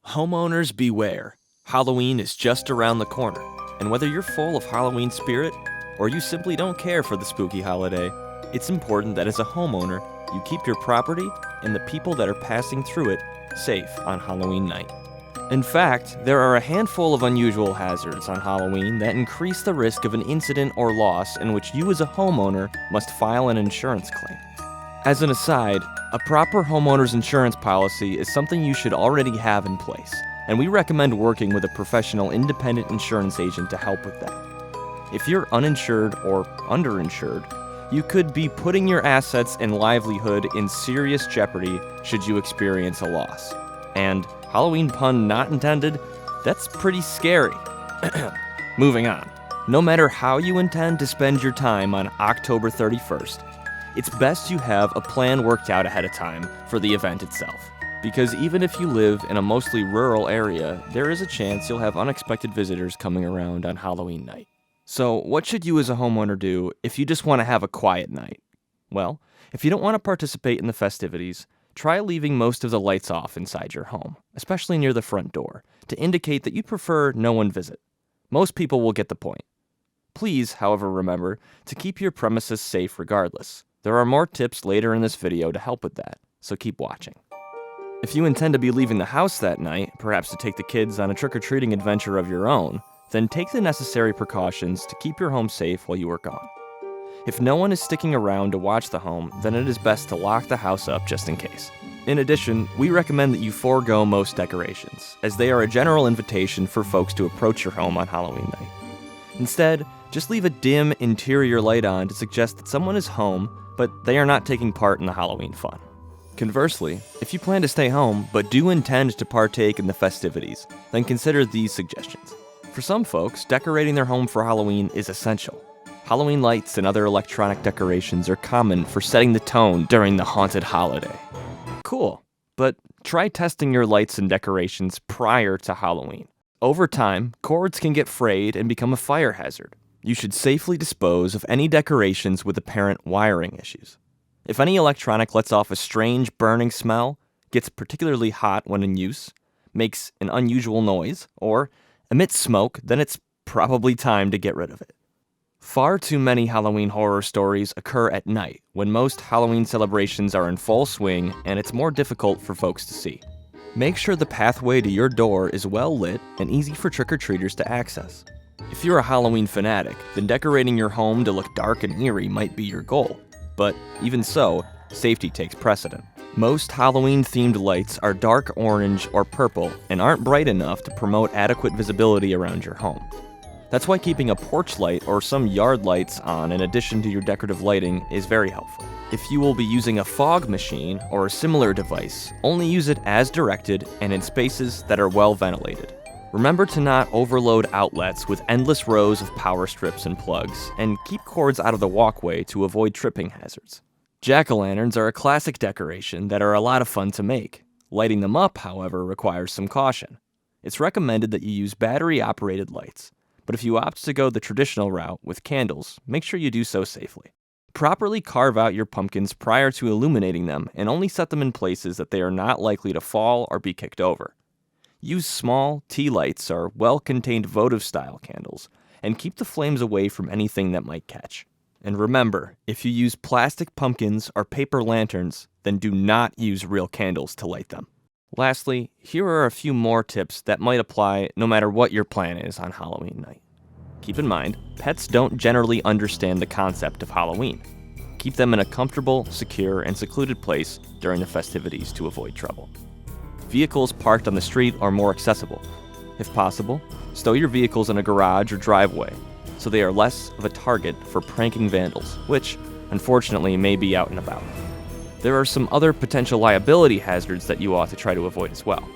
Homeowners beware. Halloween is just around the corner, and whether you're full of Halloween spirit or you simply don't care for the spooky holiday, it's important that as a homeowner, you keep your property and the people that are passing through it safe on Halloween night. In fact, there are a handful of unusual hazards on Halloween that increase the risk of an incident or loss in which you as a homeowner must file an insurance claim. As an aside, a proper homeowner's insurance policy is something you should already have in place, and we recommend working with a professional independent insurance agent to help with that. If you're uninsured or underinsured, you could be putting your assets and livelihood in serious jeopardy should you experience a loss. And, Halloween pun not intended, that's pretty scary. Moving on. No matter how you intend to spend your time on October 31st, it's best you have a plan worked out ahead of time for the event itself. Because even if you live in a mostly rural area, there is a chance you'll have unexpected visitors coming around on Halloween night. So, what should you as a homeowner do if you just want to have a quiet night? Well, if you don't want to participate in the festivities, try leaving most of the lights off inside your home, especially near the front door, to indicate that you prefer no one visit. Most people will get the point. Please, however, remember to keep your premises safe regardless. There are more tips later in this video to help with that, so keep watching. If you intend to be leaving the house that night, perhaps to take the kids on a trick-or-treating adventure of your own, then take the necessary precautions to keep your home safe while you are gone. If no one is sticking around to watch the home, then it is best to lock the house up just in case. In addition, we recommend that you forego most decorations, as they are a general invitation for folks to approach your home on Halloween night. Instead, just leave a dim interior light on to suggest that someone is home, but they are not taking part in the Halloween fun. Conversely, if you plan to stay home but do intend to partake in the festivities, then consider these suggestions. For some folks, decorating their home for Halloween is essential. Halloween lights and other electronic decorations are common for setting the tone during the haunted holiday. Cool, but try testing your lights and decorations prior to Halloween. Over time, cords can get frayed and become a fire hazard. You should safely dispose of any decorations with apparent wiring issues. If any electronic lets off a strange burning smell, gets particularly hot when in use, makes an unusual noise, or emits smoke, then it's probably time to get rid of it. Far too many Halloween horror stories occur at night, when most Halloween celebrations are in full swing and it's more difficult for folks to see. Make sure the pathway to your door is well lit and easy for trick-or-treaters to access. If you're a Halloween fanatic, then decorating your home to look dark and eerie might be your goal. But even so, safety takes precedent. Most Halloween-themed lights are dark orange or purple and aren't bright enough to promote adequate visibility around your home. That's why keeping a porch light or some yard lights on in addition to your decorative lighting is very helpful. If you will be using a fog machine or a similar device, only use it as directed and in spaces that are well ventilated. Remember to not overload outlets with endless rows of power strips and plugs, and keep cords out of the walkway to avoid tripping hazards. Jack-o'-lanterns are a classic decoration that are a lot of fun to make. Lighting them up, however, requires some caution. It's recommended that you use battery-operated lights, but if you opt to go the traditional route with candles, make sure you do so safely. Properly carve out your pumpkins prior to illuminating them, and only set them in places that they are not likely to fall or be kicked over. Use small tea lights or well-contained votive-style candles, and keep the flames away from anything that might catch. And remember, if you use plastic pumpkins or paper lanterns, then do not use real candles to light them. Lastly, here are a few more tips that might apply no matter what your plan is on Halloween night. Keep in mind, pets don't generally understand the concept of Halloween. Keep them in a comfortable, secure, and secluded place during the festivities to avoid trouble. Vehicles parked on the street are more accessible. If possible, stow your vehicles in a garage or driveway, so they are less of a target for pranking vandals, which, unfortunately, may be out and about. There are some other potential liability hazards that you ought to try to avoid as well.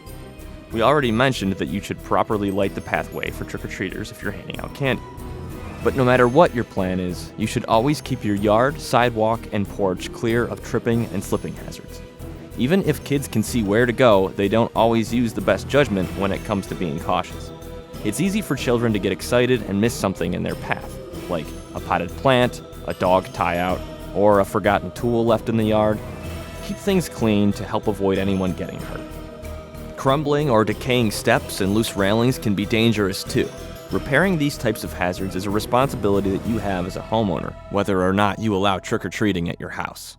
We already mentioned that you should properly light the pathway for trick-or-treaters if you're handing out candy. But no matter what your plan is, you should always keep your yard, sidewalk, and porch clear of tripping and slipping hazards. Even if kids can see where to go, they don't always use the best judgment when it comes to being cautious. It's easy for children to get excited and miss something in their path, like a potted plant, a dog tie-out, or a forgotten tool left in the yard. Keep things clean to help avoid anyone getting hurt. Crumbling or decaying steps and loose railings can be dangerous too. Repairing these types of hazards is a responsibility that you have as a homeowner, whether or not you allow trick-or-treating at your house.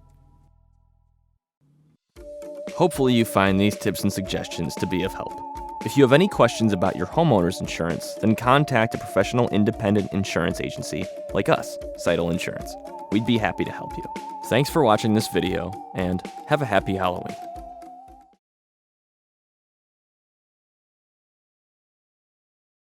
Hopefully you find these tips and suggestions to be of help. If you have any questions about your homeowner's insurance, then contact a professional independent insurance agency like us, Sidle Insurance. We'd be happy to help you. Thanks for watching this video, and have a happy Halloween.